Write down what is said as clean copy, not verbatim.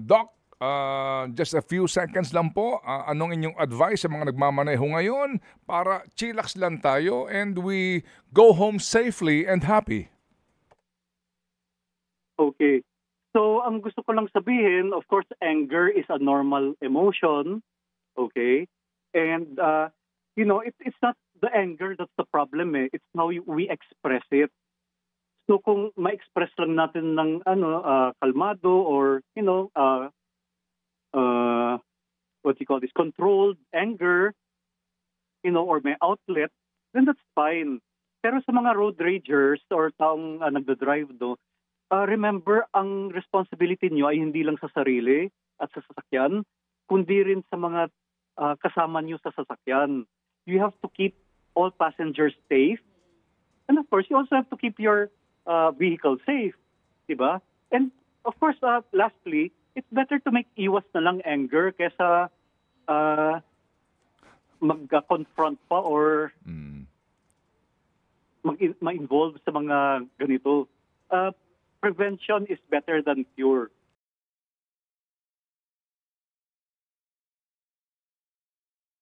Doc, just a few seconds lang po. Anong inyong advice sa mga nagmamaneho ngayon para chillax lang tayo and we go home safely and happy? Okay. So, ang gusto ko lang sabihin, of course, anger is a normal emotion. Okay? And, it's not the anger that's the problem eh. It's how we express it. So, kung ma-express lang natin ng kalmado or, what you call this, controlled anger, or may outlet, then that's fine. Pero sa mga road ragers or taong nagda-drive remember, ang responsibility nyo ay hindi lang sa sarili at sa sasakyan, kundi rin sa mga kasama nyo sa sasakyan. You have to keep all passengers safe. And of course, you also have to keep your vehicle safe. Diba? And of course, lastly, it's better to make iwas na lang anger kesa mag-confront pa or ma-involve sa mga ganito. Prevention is better than cure.